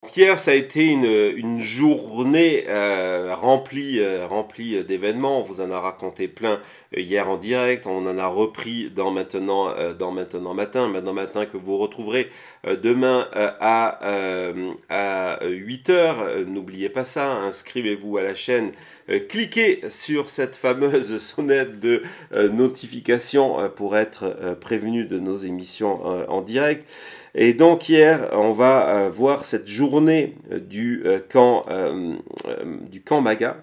Hier, ça a été une journée remplie d'événements. On vous en a raconté plein hier en direct. On en a repris dans Maintenant Matin. Maintenant Matin que vous retrouverez demain à 8 heures. N'oubliez pas ça. Inscrivez-vous à la chaîne. Cliquez sur cette fameuse sonnette de notification pour être prévenu de nos émissions en direct. Et donc hier, on va voir cette journée du camp MAGA.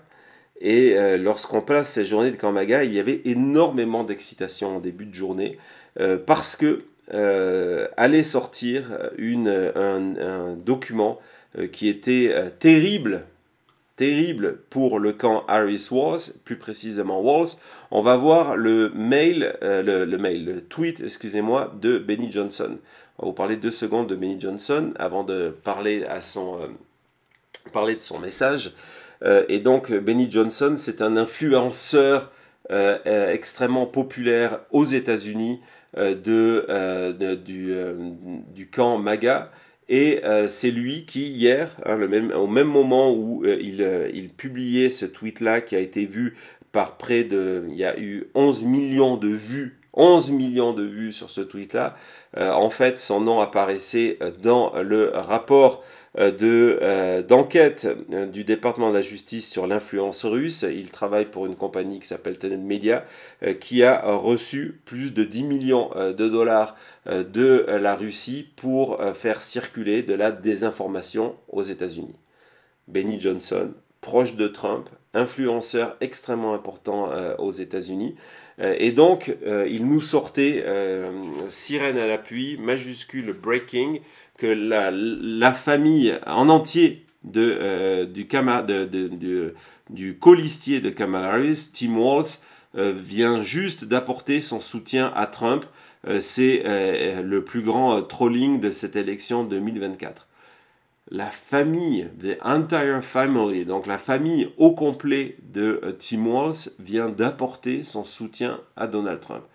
Et lorsqu'on passe cette journée de camp MAGA, il y avait énormément d'excitation en début de journée parce que allait sortir un document qui était terrible pour le camp Harris Walls, plus précisément Walls. On va voir le tweet, excusez-moi, de Benny Johnson. On va vous parler 2 secondes de Benny Johnson avant de parler de son message. Et donc Benny Johnson, c'est un influenceur extrêmement populaire aux États-Unis du camp MAGA. Et c'est lui qui, hier, au même moment où il publiait ce tweet-là, qui a été vu par il y a eu 11 millions de vues, 11 millions de vues sur ce tweet-là. En fait, son nom apparaissait dans le rapport d'enquête du département de la justice sur l'influence russe. Il travaille pour une compagnie qui s'appelle Tenet Media, qui a reçu plus de 10 millions de dollars de la Russie pour faire circuler de la désinformation aux États-Unis. Benny Johnson, proche de Trump, influenceur extrêmement important aux États-Unis. Et donc, il nous sortait, sirène à l'appui, majuscule breaking, que la famille en entier du colistier de Kamala Harris, Tim Walz, vient juste d'apporter son soutien à Trump. C'est le plus grand trolling de cette élection 2024. La famille, the entire family, donc la famille au complet de Tim Walz vient d'apporter son soutien à Donald Trump.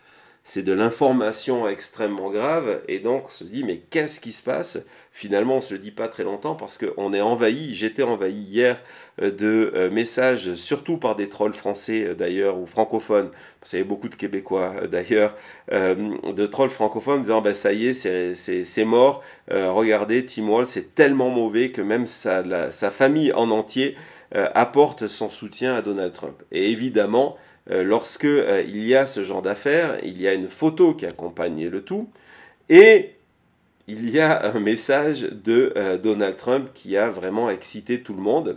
C'est de l'information extrêmement grave et donc on se dit mais qu'est-ce qui se passe? Finalement on ne se le dit pas très longtemps parce qu'on est envahi, j'étais envahi hier de messages, surtout par des trolls français d'ailleurs ou francophones, parce qu'il y avait beaucoup de Québécois d'ailleurs, de trolls francophones disant ben, ça y est c'est mort, regardez Tim Walz c'est tellement mauvais que même sa famille en entier apporte son soutien à Donald Trump. Et évidemment, lorsque il y a ce genre d'affaires, il y a une photo qui accompagne le tout, et il y a un message de Donald Trump qui a vraiment excité tout le monde.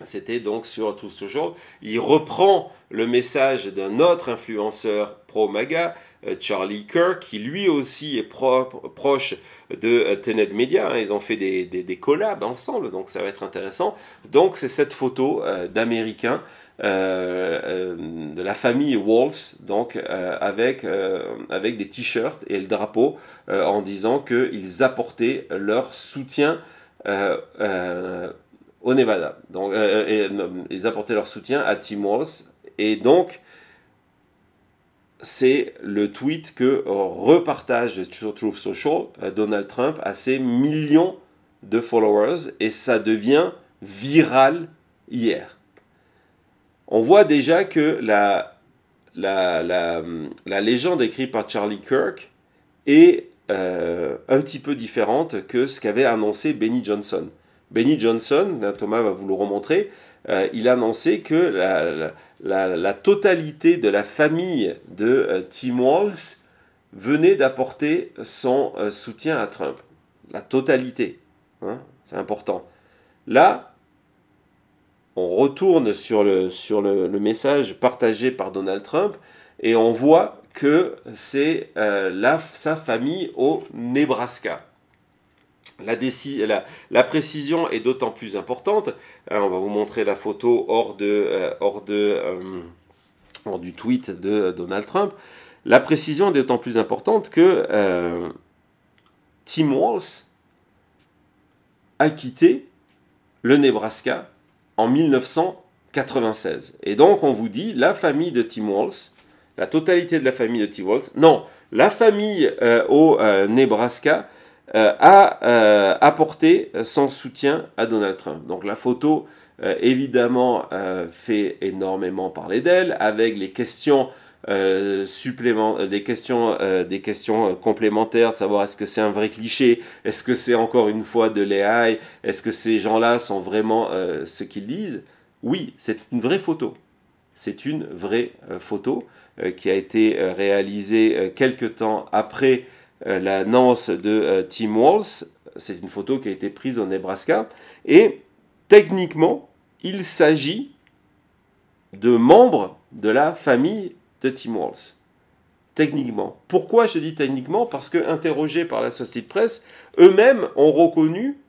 C'était donc sur Truth Social. Il reprend le message d'un autre influenceur pro-MAGA, Charlie Kirk, qui lui aussi est proche de Tenet Media. Ils ont fait des collabs ensemble, donc ça va être intéressant. Donc c'est cette photo d'Américains, de la famille Walz, donc avec des t-shirts et le drapeau en disant qu'ils apportaient leur soutien au Nevada. Donc, ils apportaient leur soutien à Tim Walz. Et donc, c'est le tweet que repartage sur Truth Social Donald Trump à ses millions de followers. Et ça devient viral hier. On voit déjà que la légende écrite par Charlie Kirk est un petit peu différente que ce qu'avait annoncé Benny Johnson. Benny Johnson, Thomas va vous le remontrer, il annonçait que la totalité de la famille de Tim Walz venait d'apporter son soutien à Trump. La totalité, hein, c'est important. Là, on retourne sur le message partagé par Donald Trump et on voit que c'est sa famille au Nebraska. La précision est d'autant plus importante. On va vous montrer la photo hors du tweet de Donald Trump. La précision est d'autant plus importante que Tim Walz a quitté le Nebraska en 1996. Et donc on vous dit la famille de Tim Walz, la totalité de la famille de Tim Walz, non, la famille au Nebraska a apporté son soutien à Donald Trump. Donc la photo, évidemment, fait énormément parler d'elle, avec les questions des questions complémentaires, de savoir est-ce que c'est un vrai cliché, est-ce que c'est encore une fois de l'AI, est-ce que ces gens-là sont vraiment ce qu'ils disent. Oui, c'est une vraie photo. C'est une vraie photo qui a été réalisée quelque temps après l'annonce de Tim Walz. C'est une photo qui a été prise au Nebraska. Et techniquement, il s'agit de membres de la famille de Tim Walz. Techniquement. Pourquoi je dis techniquement? Parce que, interrogés par la société de presse, eux-mêmes ont reconnu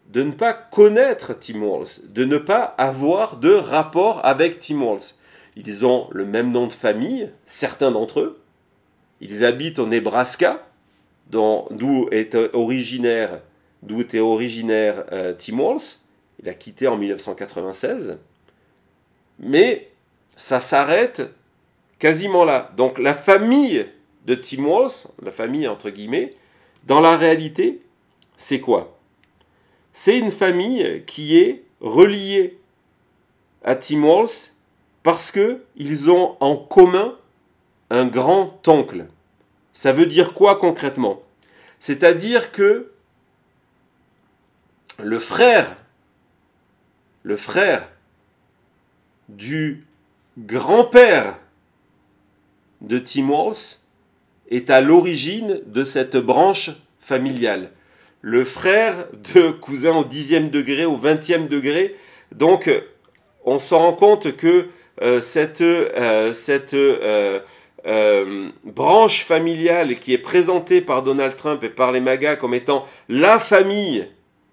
de ne pas connaître Tim Walz, de ne pas avoir de rapport avec Tim Walz. Ils ont le même nom de famille, certains d'entre eux. Ils habitent au Nebraska, d'où était originaire Tim Walz. Il a quitté en 1996. Mais ça s'arrête quasiment là. Donc la famille de Tim Walz, la famille entre guillemets, dans la réalité, c'est quoi? C'est une famille qui est reliée à Tim Walz parce qu'ils ont en commun un grand-oncle. Ça veut dire quoi concrètement? C'est-à-dire que le frère du grand-père de Tim Walz est à l'origine de cette branche familiale. Le frère de cousin au 10e degré, au 20e degré. Donc, on s'en rend compte que cette branche familiale qui est présentée par Donald Trump et par les MAGA comme étant la famille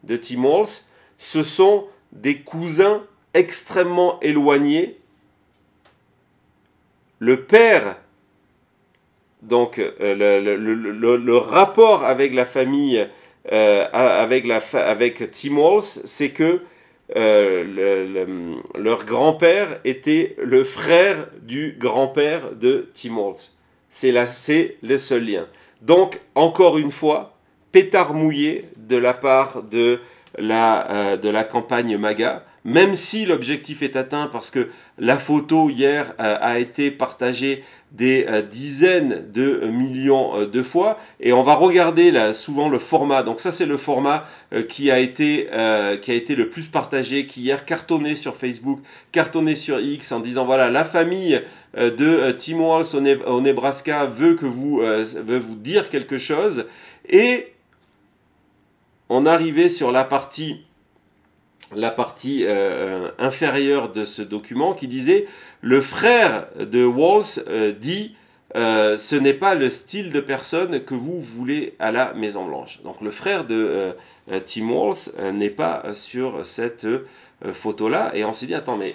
de Tim Walz, ce sont des cousins extrêmement éloignés. Le père, donc le rapport avec la famille, avec Tim Walz, c'est que leur grand-père était le frère du grand-père de Tim Walz. C'est le seul lien. Donc, encore une fois, pétard mouillé de la part de la campagne MAGA, même si l'objectif est atteint parce que la photo hier a été partagée des dizaines de millions de fois, et on va regarder là souvent le format. Donc ça c'est le format qui a été le plus partagé, qui hier cartonné sur Facebook, cartonné sur X, en disant voilà, la famille de Tim Walz au Nebraska veut vous dire quelque chose. Et on arrivait sur la partie inférieure de ce document qui disait le frère de Walz dit ce n'est pas le style de personne que vous voulez à la Maison Blanche. Donc le frère de Tim Walz n'est pas sur cette photo-là. Et on s'est dit attends, mais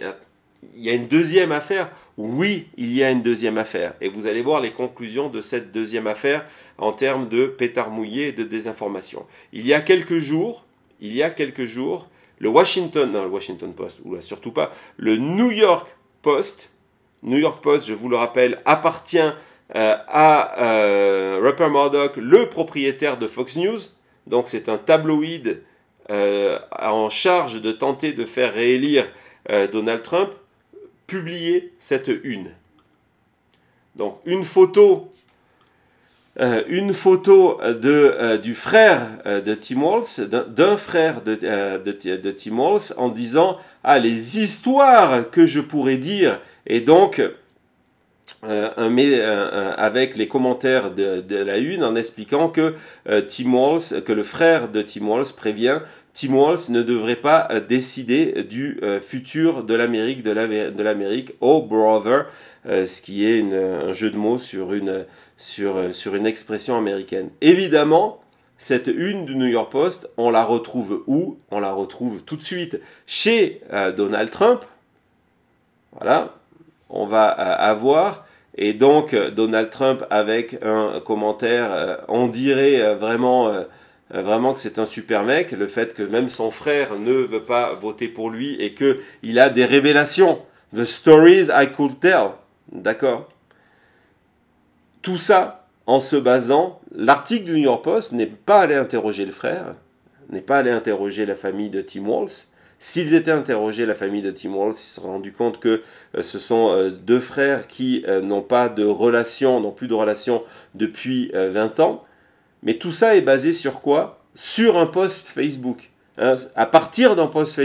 il y a une deuxième affaire. Oui, il y a une deuxième affaire. Et vous allez voir les conclusions de cette deuxième affaire en termes de pétard mouillé et de désinformation. Il y a quelques jours, le Washington Post, ou là surtout pas, le New York Post, je vous le rappelle, appartient à Rupert Murdoch, le propriétaire de Fox News. Donc c'est un tabloïd en charge de tenter de faire réélire Donald Trump, publié cette une. Donc une photo du frère de Tim Walz, d'un frère de Tim Walz, en disant « Ah, les histoires que je pourrais dire !» Et donc, avec les commentaires de la une, en expliquant que que le frère de Tim Walz prévient Tim Walz ne devrait pas décider du futur de l'Amérique, oh brother, ce qui est un jeu de mots sur une expression américaine. Évidemment, cette une du New York Post, on la retrouve où? On la retrouve tout de suite chez Donald Trump. Voilà, on va avoir, et donc Donald Trump avec un commentaire, on dirait vraiment que c'est un super mec, le fait que même son frère ne veut pas voter pour lui et qu'il a des révélations. The stories I could tell. D'accord? Tout ça en se basant, l'article du New York Post n'est pas allé interroger le frère, n'est pas allé interroger la famille de Tim Walz. S'ils étaient interrogé la famille de Tim Walz, ils se sont rendus compte que ce sont deux frères qui n'ont pas de relation, n'ont plus de relation depuis 20 ans. Mais tout ça est basé sur quoi? Sur un post Facebook. Hein, à partir d'un post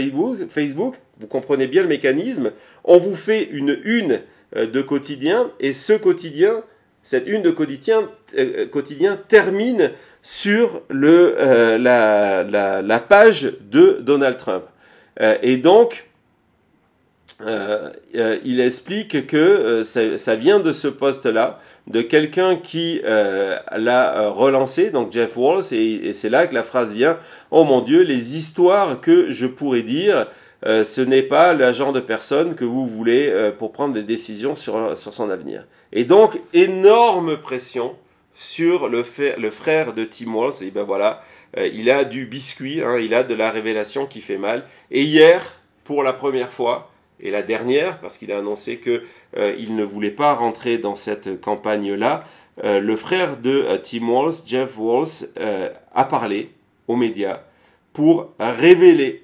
Facebook, vous comprenez bien le mécanisme, on vous fait une de quotidien, et ce quotidien, cette une de quotidien termine sur la page de Donald Trump. Et donc, il explique que ça vient de ce poste-là, de quelqu'un qui l'a relancé, donc Jeff Walz, et c'est là que la phrase vient « Oh mon Dieu, les histoires que je pourrais dire, ce n'est pas le genre de personne que vous voulez pour prendre des décisions sur son avenir. » Et donc, énorme pression sur le frère de Tim Walz, et ben voilà, il a du biscuit, hein, il a de la révélation qui fait mal. Et hier, pour la première fois, et la dernière, parce qu'il a annoncé qu'il ne voulait pas rentrer dans cette campagne-là, le frère de Tim Walz, Jeff Walz, a parlé aux médias pour révéler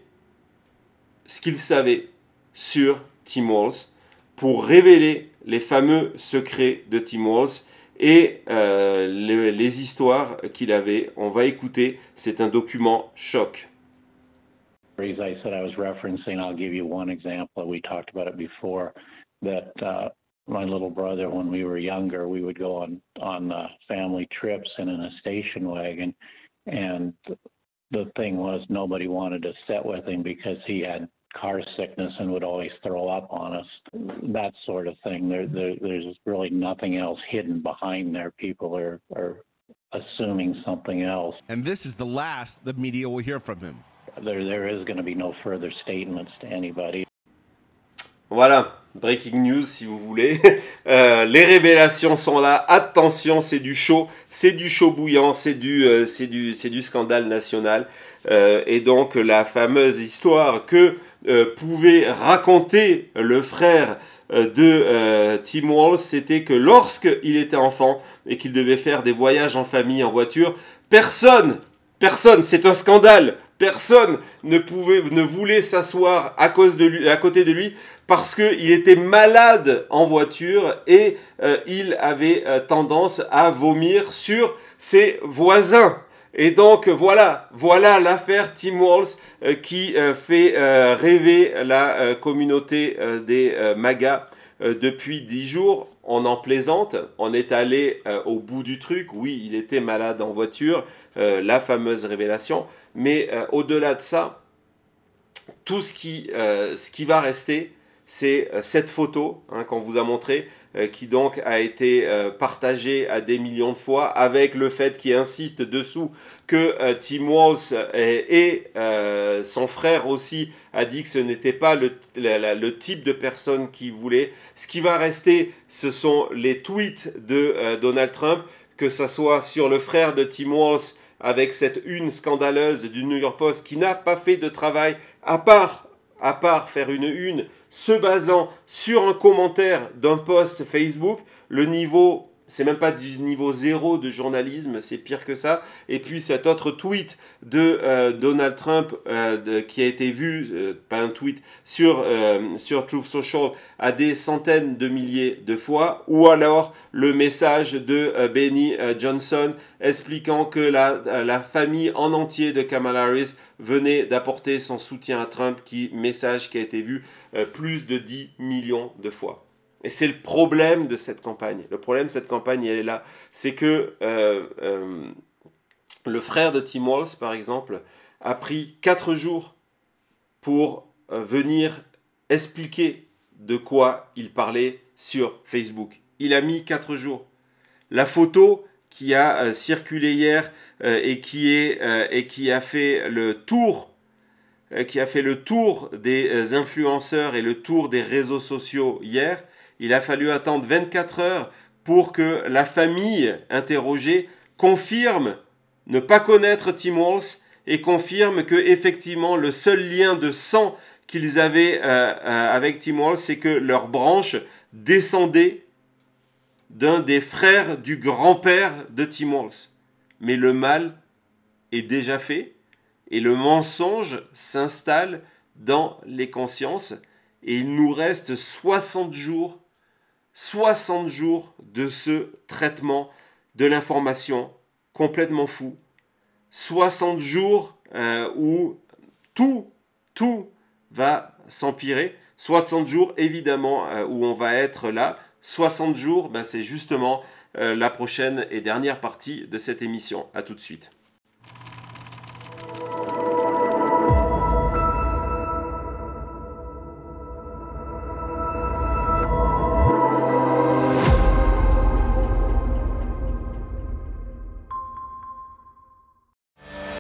ce qu'il savait sur Tim Walz, pour révéler les fameux secrets de Tim Walz et les histoires qu'il avait. On va écouter, c'est un document choc. As I said, I was referencing, I'll give you one example. We talked about it before, that my little brother, when we were younger, we would go on family trips in a station wagon, and the thing was nobody wanted to sit with him because he had car sickness and would always throw up on us. That sort of thing. There's really nothing else hidden behind there. People are assuming something else. And this is the last the media will hear from him. There is going to be no further statements to anybody. Voilà, breaking news si vous voulez. Les révélations sont là. Attention, c'est du chaud bouillant, c'est du scandale national. Et donc la fameuse histoire que pouvait raconter le frère de Tim Walz, c'était que lorsqu'il était enfant et qu'il devait faire des voyages en famille en voiture, personne, c'est un scandale. Personne ne voulait s'asseoir à côté de lui parce qu'il était malade en voiture et il avait tendance à vomir sur ses voisins. Et donc voilà l'affaire Tim Walz qui fait rêver la communauté des MAGA depuis 10 jours. On en plaisante, on est allé au bout du truc. Oui, il était malade en voiture, la fameuse révélation. Mais au-delà de ça, tout ce qui va rester, c'est cette photo qu'on vous a montrée, qui donc a été partagée à des millions de fois, avec le fait qu'il insiste dessous que Tim Walz et son frère aussi a dit que ce n'était pas le type de personne qu'il voulait. Ce qui va rester, ce sont les tweets de Donald Trump, que ce soit sur le frère de Tim Walz, avec cette une scandaleuse du New York Post qui n'a pas fait de travail à part faire une se basant sur un commentaire d'un post Facebook. Le niveau, c'est même pas du niveau 0 de journalisme, c'est pire que ça. Et puis cet autre tweet de Donald Trump qui a été vu, pas un tweet, sur Truth Social à des centaines de milliers de fois. Ou alors le message de Benny Johnson expliquant que la famille en entier de Kamala Harris venait d'apporter son soutien à Trump, message qui a été vu plus de 10 millions de fois. Et c'est le problème de cette campagne. Le problème de cette campagne, elle est là. C'est que le frère de Tim Walz, par exemple, a pris 4 jours pour venir expliquer de quoi il parlait sur Facebook. Il a mis 4 jours. La photo qui a circulé hier et qui a fait le tour des influenceurs et le tour des réseaux sociaux hier, il a fallu attendre 24 heures pour que la famille interrogée confirme ne pas connaître Tim Walz et confirme que effectivement le seul lien de sang qu'ils avaient avec Tim Walz, c'est que leur branche descendait d'un des frères du grand-père de Tim Walz. Mais le mal est déjà fait et le mensonge s'installe dans les consciences et il nous reste 60 jours de ce traitement de l'information complètement fou. 60 jours où tout va s'empirer. 60 jours évidemment où on va être là. 60 jours, ben, c'est justement la prochaine et dernière partie de cette émission. À tout de suite.